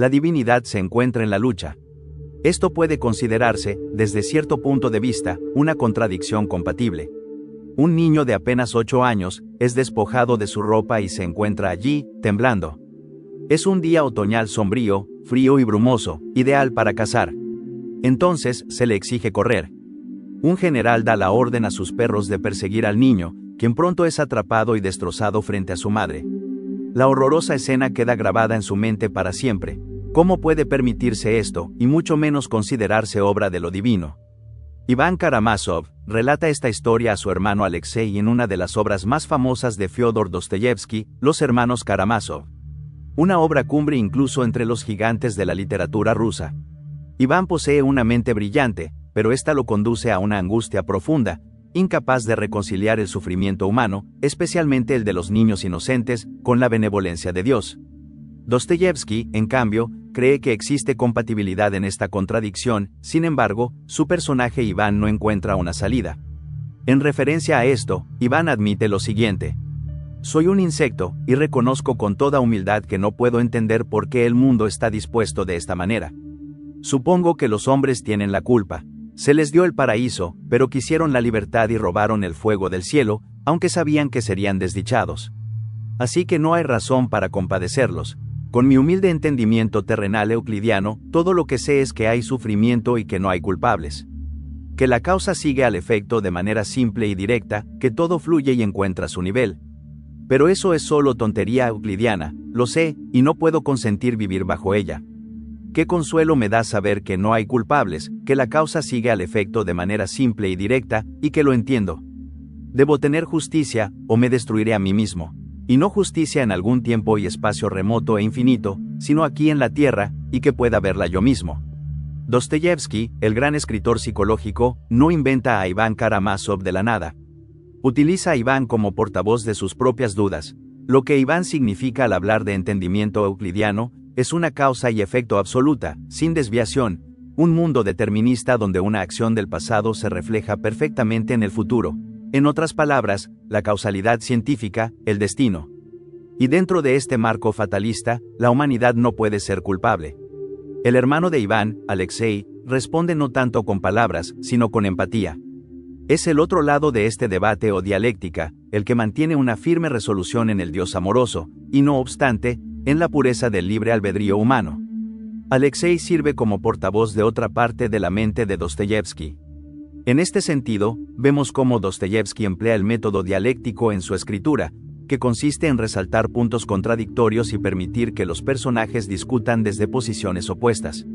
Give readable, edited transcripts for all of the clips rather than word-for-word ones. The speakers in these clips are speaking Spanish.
la divinidad se encuentra en la lucha. Esto puede considerarse, desde cierto punto de vista, una contradicción compatible. Un niño de apenas 8 años es despojado de su ropa y se encuentra allí, temblando. Es un día otoñal sombrío, frío y brumoso, ideal para cazar. Entonces, se le exige correr. Un general da la orden a sus perros de perseguir al niño, quien pronto es atrapado y destrozado frente a su madre. La horrorosa escena queda grabada en su mente para siempre. ¿Cómo puede permitirse esto, y mucho menos considerarse obra de lo divino? Iván Karamazov relata esta historia a su hermano Alexei en una de las obras más famosas de Fyodor Dostoyevsky, Los hermanos Karamazov. Una obra cumbre incluso entre los gigantes de la literatura rusa. Iván posee una mente brillante, pero esta lo conduce a una angustia profunda, incapaz de reconciliar el sufrimiento humano, especialmente el de los niños inocentes, con la benevolencia de Dios. Dostoyevsky, en cambio, cree que existe compatibilidad en esta contradicción, sin embargo, su personaje Iván no encuentra una salida. En referencia a esto, Iván admite lo siguiente: soy un insecto, y reconozco con toda humildad que no puedo entender por qué el mundo está dispuesto de esta manera. Supongo que los hombres tienen la culpa. Se les dio el paraíso, pero quisieron la libertad y robaron el fuego del cielo, aunque sabían que serían desdichados. Así que no hay razón para compadecerlos. Con mi humilde entendimiento terrenal euclidiano, todo lo que sé es que hay sufrimiento y que no hay culpables. Que la causa sigue al efecto de manera simple y directa, que todo fluye y encuentra su nivel. Pero eso es solo tontería euclidiana, lo sé, y no puedo consentir vivir bajo ella. Qué consuelo me da saber que no hay culpables, que la causa sigue al efecto de manera simple y directa, y que lo entiendo. Debo tener justicia, o me destruiré a mí mismo. Y no justicia en algún tiempo y espacio remoto e infinito, sino aquí en la tierra, y que pueda verla yo mismo. Dostoyevsky, el gran escritor psicológico, no inventa a Iván Karamazov de la nada. Utiliza a Iván como portavoz de sus propias dudas. Lo que Iván significa al hablar de entendimiento euclidiano, es una causa y efecto absoluta, sin desviación, un mundo determinista donde una acción del pasado se refleja perfectamente en el futuro. En otras palabras, la causalidad científica, el destino. Y dentro de este marco fatalista, la humanidad no puede ser culpable. El hermano de Iván, Alexei, responde no tanto con palabras, sino con empatía. Es el otro lado de este debate o dialéctica, el que mantiene una firme resolución en el Dios amoroso, y no obstante, en la pureza del libre albedrío humano. Alexei sirve como portavoz de otra parte de la mente de Dostoyevsky. En este sentido, vemos cómo Dostoyevsky emplea el método dialéctico en su escritura, que consiste en resaltar puntos contradictorios y permitir que los personajes discutan desde posiciones opuestas.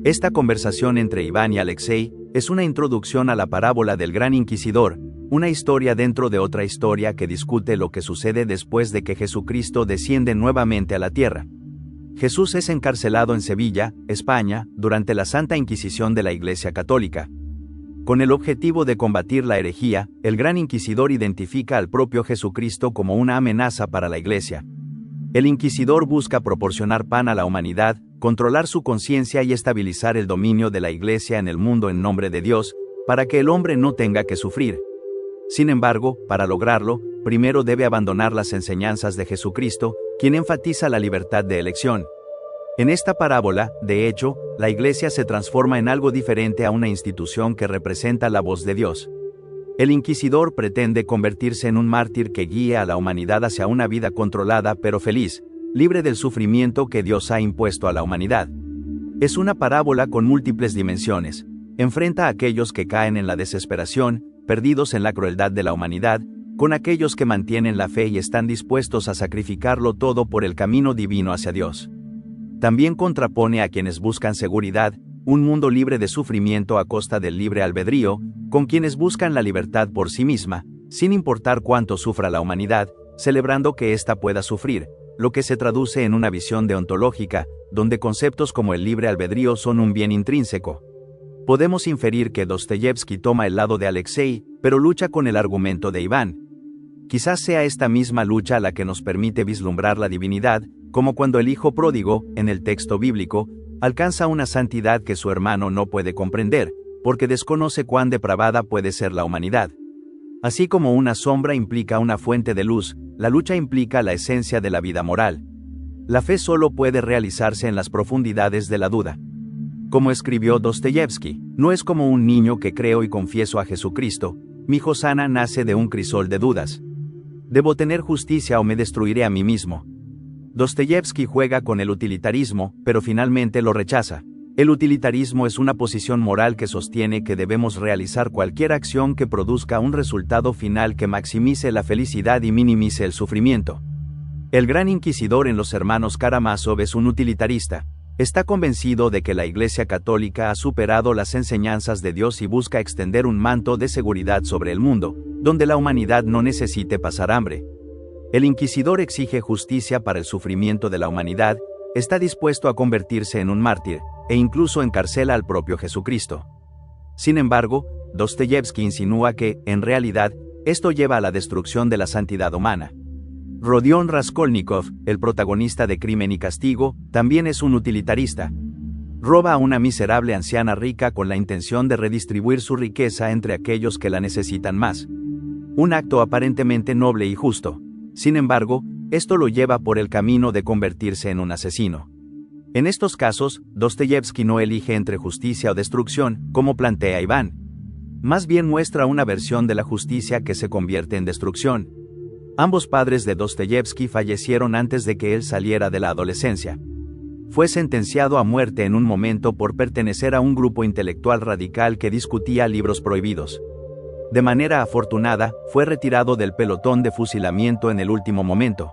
Esta conversación entre Iván y Alexei es una introducción a la parábola del Gran Inquisidor, una historia dentro de otra historia que discute lo que sucede después de que Jesucristo desciende nuevamente a la tierra. Jesús es encarcelado en Sevilla, España, durante la Santa Inquisición de la Iglesia Católica. Con el objetivo de combatir la herejía, el Gran Inquisidor identifica al propio Jesucristo como una amenaza para la Iglesia. El Inquisidor busca proporcionar pan a la humanidad, controlar su conciencia y estabilizar el dominio de la Iglesia en el mundo en nombre de Dios, para que el hombre no tenga que sufrir. Sin embargo, para lograrlo, primero debe abandonar las enseñanzas de Jesucristo, quien enfatiza la libertad de elección. En esta parábola, de hecho, la Iglesia se transforma en algo diferente a una institución que representa la voz de Dios. El inquisidor pretende convertirse en un mártir que guíe a la humanidad hacia una vida controlada pero feliz, libre del sufrimiento que Dios ha impuesto a la humanidad. Es una parábola con múltiples dimensiones. Enfrenta a aquellos que caen en la desesperación, perdidos en la crueldad de la humanidad, con aquellos que mantienen la fe y están dispuestos a sacrificarlo todo por el camino divino hacia Dios. También contrapone a quienes buscan seguridad, un mundo libre de sufrimiento a costa del libre albedrío, con quienes buscan la libertad por sí misma, sin importar cuánto sufra la humanidad, celebrando que ésta pueda sufrir, lo que se traduce en una visión deontológica, donde conceptos como el libre albedrío son un bien intrínseco. Podemos inferir que Dostoyevsky toma el lado de Alexei, pero lucha con el argumento de Iván. Quizás sea esta misma lucha la que nos permite vislumbrar la divinidad, como cuando el hijo pródigo, en el texto bíblico, alcanza una santidad que su hermano no puede comprender, porque desconoce cuán depravada puede ser la humanidad. Así como una sombra implica una fuente de luz, la lucha implica la esencia de la vida moral. La fe solo puede realizarse en las profundidades de la duda. Como escribió Dostoyevsky, no es como un niño que creo y confieso a Jesucristo, mi Hosana nace de un crisol de dudas. ¿Debo tener justicia o me destruiré a mí mismo? Dostoyevsky juega con el utilitarismo, pero finalmente lo rechaza. El utilitarismo es una posición moral que sostiene que debemos realizar cualquier acción que produzca un resultado final que maximice la felicidad y minimice el sufrimiento. El gran inquisidor en los hermanos Karamazov es un utilitarista. Está convencido de que la Iglesia Católica ha superado las enseñanzas de Dios y busca extender un manto de seguridad sobre el mundo, donde la humanidad no necesite pasar hambre. El inquisidor exige justicia para el sufrimiento de la humanidad, está dispuesto a convertirse en un mártir, e incluso encarcela al propio Jesucristo. Sin embargo, Dostoyevsky insinúa que, en realidad, esto lleva a la destrucción de la santidad humana. Rodion Raskolnikov, el protagonista de Crimen y Castigo, también es un utilitarista. Roba a una miserable anciana rica con la intención de redistribuir su riqueza entre aquellos que la necesitan más. Un acto aparentemente noble y justo. Sin embargo, esto lo lleva por el camino de convertirse en un asesino. En estos casos, Dostoyevsky no elige entre justicia o destrucción, como plantea Iván. Más bien muestra una versión de la justicia que se convierte en destrucción. Ambos padres de Dostoyevsky fallecieron antes de que él saliera de la adolescencia. Fue sentenciado a muerte en un momento por pertenecer a un grupo intelectual radical que discutía libros prohibidos. De manera afortunada, fue retirado del pelotón de fusilamiento en el último momento.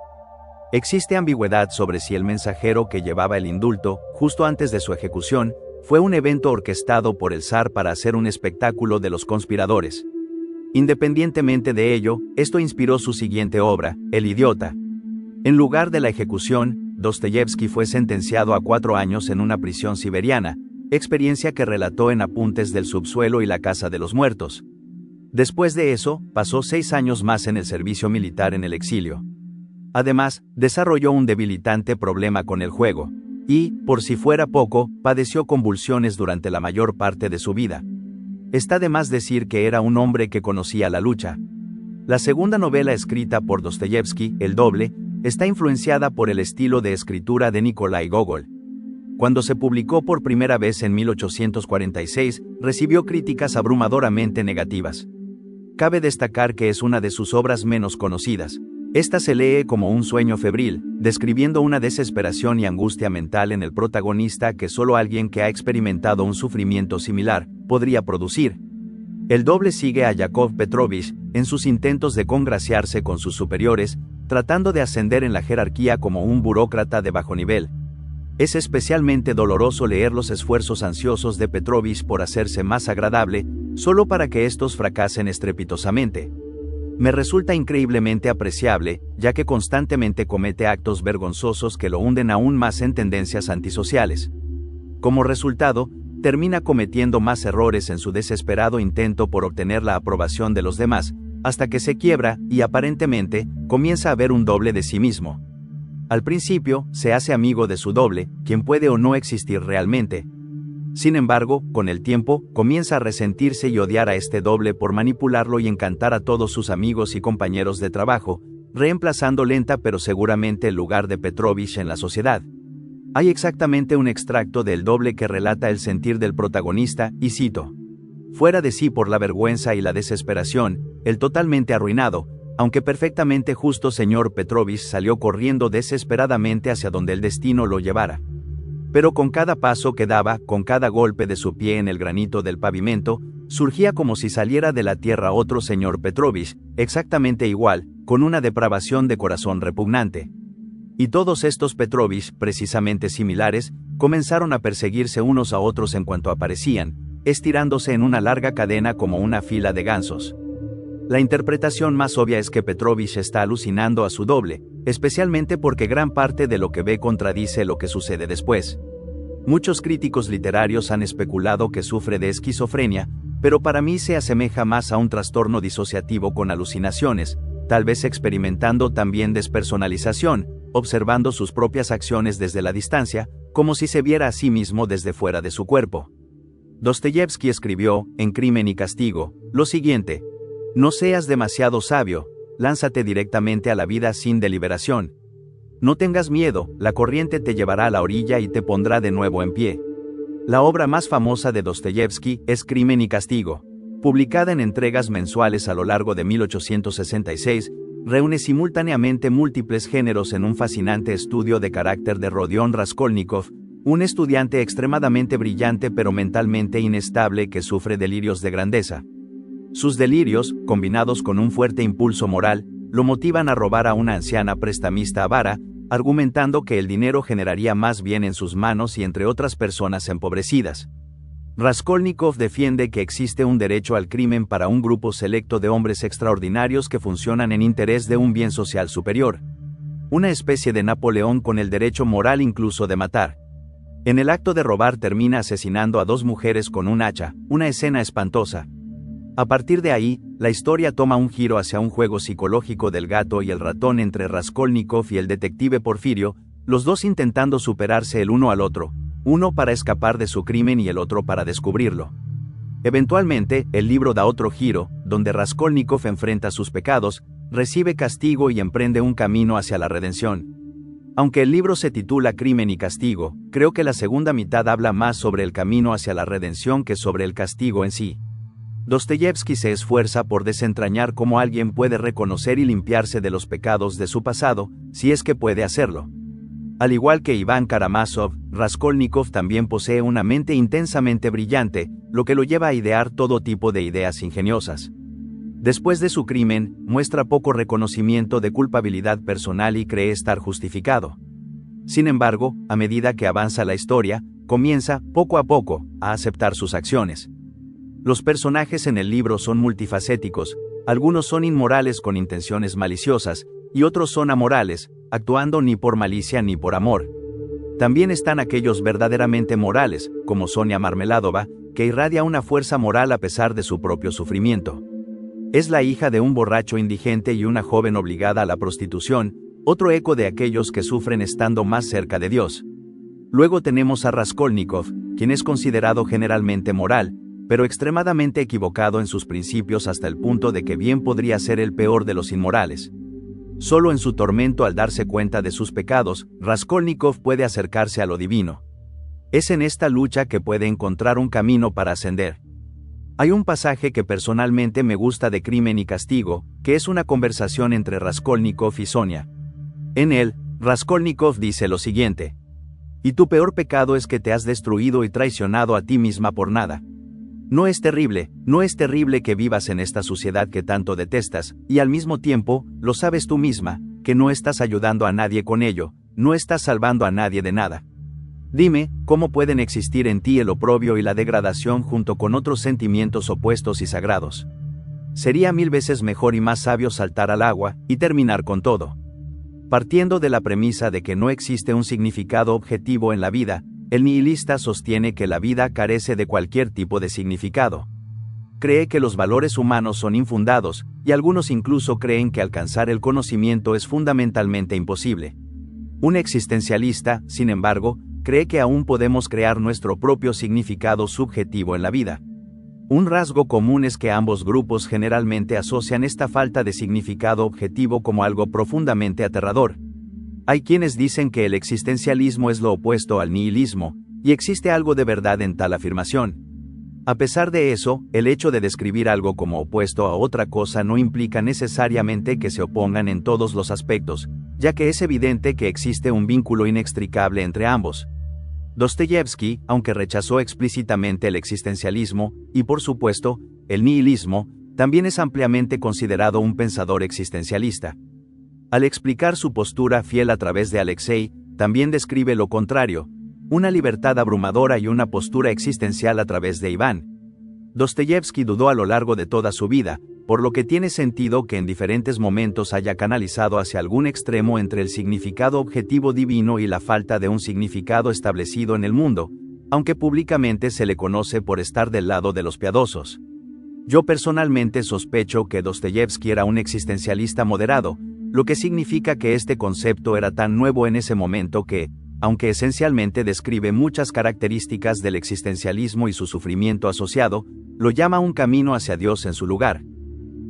Existe ambigüedad sobre si el mensajero que llevaba el indulto, justo antes de su ejecución, fue un evento orquestado por el zar para hacer un espectáculo de los conspiradores. Independientemente de ello, esto inspiró su siguiente obra, El idiota. En lugar de la ejecución, Dostoyevsky fue sentenciado a 4 años en una prisión siberiana, experiencia que relató en Apuntes del subsuelo y la casa de los muertos. Después de eso, pasó 6 años más en el servicio militar en el exilio. Además, desarrolló un debilitante problema con el juego, y, por si fuera poco, padeció convulsiones durante la mayor parte de su vida. Está de más decir que era un hombre que conocía la lucha. La segunda novela escrita por Dostoyevsky, El doble, está influenciada por el estilo de escritura de Nikolai Gogol. Cuando se publicó por primera vez en 1846, recibió críticas abrumadoramente negativas. Cabe destacar que es una de sus obras menos conocidas. Esta se lee como un sueño febril, describiendo una desesperación y angustia mental en el protagonista que solo alguien que ha experimentado un sufrimiento similar podría producir. El doble sigue a Yakov Petrovich en sus intentos de congraciarse con sus superiores, tratando de ascender en la jerarquía como un burócrata de bajo nivel. Es especialmente doloroso leer los esfuerzos ansiosos de Petrovich por hacerse más agradable, solo para que estos fracasen estrepitosamente. Me resulta increíblemente apreciable, ya que constantemente comete actos vergonzosos que lo hunden aún más en tendencias antisociales. Como resultado, termina cometiendo más errores en su desesperado intento por obtener la aprobación de los demás, hasta que se quiebra y aparentemente comienza a ver un doble de sí mismo. Al principio, se hace amigo de su doble, quien puede o no existir realmente. Sin embargo, con el tiempo, comienza a resentirse y odiar a este doble por manipularlo y encantar a todos sus amigos y compañeros de trabajo, reemplazando lenta pero seguramente el lugar de Petrovich en la sociedad. Hay exactamente un extracto del doble que relata el sentir del protagonista, y cito: fuera de sí por la vergüenza y la desesperación, el totalmente arruinado, aunque perfectamente justo señor Petrovich salió corriendo desesperadamente hacia donde el destino lo llevara. Pero con cada paso que daba, con cada golpe de su pie en el granito del pavimento, surgía como si saliera de la tierra otro señor Petrovich, exactamente igual, con una depravación de corazón repugnante. Y todos estos Petrovich, precisamente similares, comenzaron a perseguirse unos a otros en cuanto aparecían, estirándose en una larga cadena como una fila de gansos. La interpretación más obvia es que Petrovich está alucinando a su doble, especialmente porque gran parte de lo que ve contradice lo que sucede después. Muchos críticos literarios han especulado que sufre de esquizofrenia, pero para mí se asemeja más a un trastorno disociativo con alucinaciones, tal vez experimentando también despersonalización, observando sus propias acciones desde la distancia, como si se viera a sí mismo desde fuera de su cuerpo. Dostoyevsky escribió, en Crimen y Castigo, lo siguiente: no seas demasiado sabio, lánzate directamente a la vida sin deliberación. No tengas miedo, la corriente te llevará a la orilla y te pondrá de nuevo en pie. La obra más famosa de Dostoyevski es Crimen y Castigo. Publicada en entregas mensuales a lo largo de 1866, reúne simultáneamente múltiples géneros en un fascinante estudio de carácter de Rodion Raskolnikov, un estudiante extremadamente brillante pero mentalmente inestable que sufre delirios de grandeza. Sus delirios, combinados con un fuerte impulso moral, lo motivan a robar a una anciana prestamista avara, argumentando que el dinero generaría más bien en sus manos y entre otras personas empobrecidas. Raskolnikov defiende que existe un derecho al crimen para un grupo selecto de hombres extraordinarios que funcionan en interés de un bien social superior. Una especie de Napoleón con el derecho moral incluso de matar. En el acto de robar termina asesinando a 2 mujeres con un hacha, una escena espantosa. A partir de ahí, la historia toma un giro hacia un juego psicológico del gato y el ratón entre Raskolnikov y el detective Porfirio, los dos intentando superarse el uno al otro, uno para escapar de su crimen y el otro para descubrirlo. Eventualmente, el libro da otro giro, donde Raskolnikov enfrenta sus pecados, recibe castigo y emprende un camino hacia la redención. Aunque el libro se titula Crimen y Castigo, creo que la segunda mitad habla más sobre el camino hacia la redención que sobre el castigo en sí. Dostoyevski se esfuerza por desentrañar cómo alguien puede reconocer y limpiarse de los pecados de su pasado, si es que puede hacerlo. Al igual que Iván Karamazov, Raskolnikov también posee una mente intensamente brillante, lo que lo lleva a idear todo tipo de ideas ingeniosas. Después de su crimen, muestra poco reconocimiento de culpabilidad personal y cree estar justificado. Sin embargo, a medida que avanza la historia, comienza, poco a poco, a aceptar sus acciones. Los personajes en el libro son multifacéticos, algunos son inmorales con intenciones maliciosas, y otros son amorales, actuando ni por malicia ni por amor. También están aquellos verdaderamente morales, como Sonia Marmeladova, que irradia una fuerza moral a pesar de su propio sufrimiento. Es la hija de un borracho indigente y una joven obligada a la prostitución, otro eco de aquellos que sufren estando más cerca de Dios. Luego tenemos a Raskolnikov, quien es considerado generalmente moral, pero extremadamente equivocado en sus principios hasta el punto de que bien podría ser el peor de los inmorales. Solo en su tormento al darse cuenta de sus pecados, Raskolnikov puede acercarse a lo divino. Es en esta lucha que puede encontrar un camino para ascender. Hay un pasaje que personalmente me gusta de Crimen y Castigo, que es una conversación entre Raskolnikov y Sonia. En él, Raskolnikov dice lo siguiente: «Y tu peor pecado es que te has destruido y traicionado a ti misma por nada. No es terrible que vivas en esta suciedad que tanto detestas, y al mismo tiempo, lo sabes tú misma, que no estás ayudando a nadie con ello, no estás salvando a nadie de nada. Dime, ¿cómo pueden existir en ti el oprobio y la degradación junto con otros sentimientos opuestos y sagrados? Sería 1000 veces mejor y más sabio saltar al agua, y terminar con todo». Partiendo de la premisa de que no existe un significado objetivo en la vida, el nihilista sostiene que la vida carece de cualquier tipo de significado. Cree que los valores humanos son infundados, y algunos incluso creen que alcanzar el conocimiento es fundamentalmente imposible. Un existencialista, sin embargo, cree que aún podemos crear nuestro propio significado subjetivo en la vida. Un rasgo común es que ambos grupos generalmente asocian esta falta de significado objetivo como algo profundamente aterrador. Hay quienes dicen que el existencialismo es lo opuesto al nihilismo, y existe algo de verdad en tal afirmación. A pesar de eso, el hecho de describir algo como opuesto a otra cosa no implica necesariamente que se opongan en todos los aspectos, ya que es evidente que existe un vínculo inextricable entre ambos. Dostoyevski, aunque rechazó explícitamente el existencialismo, y por supuesto, el nihilismo, también es ampliamente considerado un pensador existencialista. Al explicar su postura fiel a través de Alexei, también describe lo contrario, una libertad abrumadora y una postura existencial a través de Iván. Dostoyevski dudó a lo largo de toda su vida, por lo que tiene sentido que en diferentes momentos haya canalizado hacia algún extremo entre el significado objetivo divino y la falta de un significado establecido en el mundo, aunque públicamente se le conoce por estar del lado de los piadosos. Yo personalmente sospecho que Dostoyevski era un existencialista moderado, lo que significa que este concepto era tan nuevo en ese momento que, aunque esencialmente describe muchas características del existencialismo y su sufrimiento asociado, lo llama un camino hacia Dios en su lugar.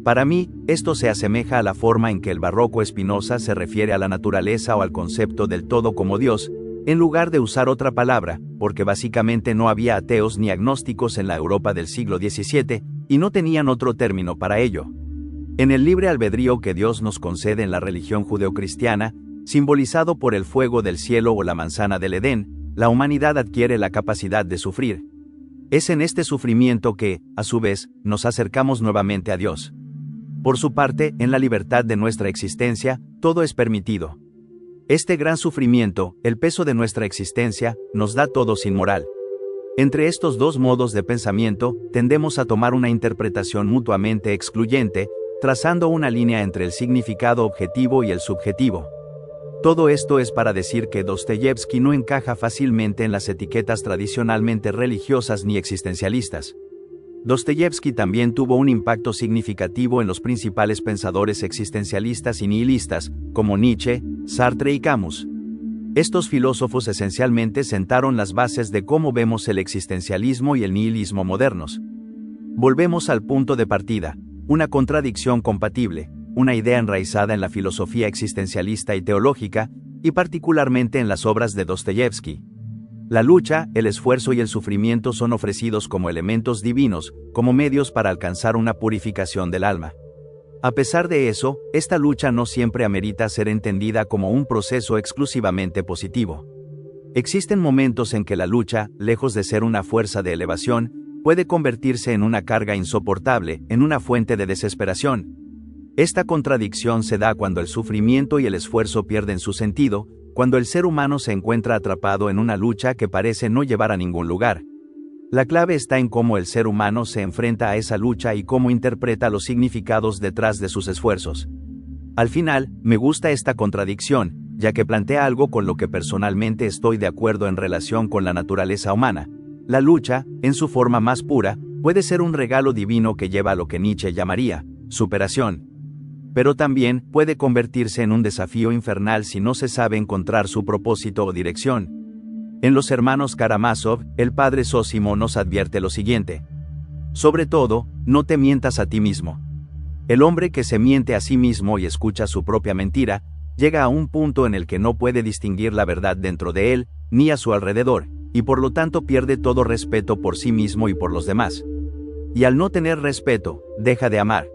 Para mí, esto se asemeja a la forma en que el barroco Spinoza se refiere a la naturaleza o al concepto del todo como Dios, en lugar de usar otra palabra, porque básicamente no había ateos ni agnósticos en la Europa del siglo XVII, y no tenían otro término para ello. En el libre albedrío que Dios nos concede en la religión judeocristiana, simbolizado por el fuego del cielo o la manzana del Edén, la humanidad adquiere la capacidad de sufrir. Es en este sufrimiento que, a su vez, nos acercamos nuevamente a Dios. Por su parte, en la libertad de nuestra existencia, todo es permitido. Este gran sufrimiento, el peso de nuestra existencia, nos da todo sin moral. Entre estos dos modos de pensamiento, tendemos a tomar una interpretación mutuamente excluyente, trazando una línea entre el significado objetivo y el subjetivo. Todo esto es para decir que Dostoyevski no encaja fácilmente en las etiquetas tradicionalmente religiosas ni existencialistas. Dostoyevski también tuvo un impacto significativo en los principales pensadores existencialistas y nihilistas, como Nietzsche, Sartre y Camus. Estos filósofos esencialmente sentaron las bases de cómo vemos el existencialismo y el nihilismo modernos. Volvemos al punto de partida, una contradicción compatible, una idea enraizada en la filosofía existencialista y teológica, y particularmente en las obras de Dostoyevski. La lucha, el esfuerzo y el sufrimiento son ofrecidos como elementos divinos, como medios para alcanzar una purificación del alma. A pesar de eso, esta lucha no siempre amerita ser entendida como un proceso exclusivamente positivo. Existen momentos en que la lucha, lejos de ser una fuerza de elevación, puede convertirse en una carga insoportable, en una fuente de desesperación. Esta contradicción se da cuando el sufrimiento y el esfuerzo pierden su sentido, cuando el ser humano se encuentra atrapado en una lucha que parece no llevar a ningún lugar. La clave está en cómo el ser humano se enfrenta a esa lucha y cómo interpreta los significados detrás de sus esfuerzos. Al final, me gusta esta contradicción, ya que plantea algo con lo que personalmente estoy de acuerdo en relación con la naturaleza humana. La lucha, en su forma más pura, puede ser un regalo divino que lleva a lo que Nietzsche llamaría superación. Pero también puede convertirse en un desafío infernal si no se sabe encontrar su propósito o dirección. En Los hermanos Karamazov, el padre Zósimo nos advierte lo siguiente: sobre todo, no te mientas a ti mismo. El hombre que se miente a sí mismo y escucha su propia mentira, llega a un punto en el que no puede distinguir la verdad dentro de él, ni a su alrededor, y por lo tanto pierde todo respeto por sí mismo y por los demás. Y al no tener respeto, deja de amar.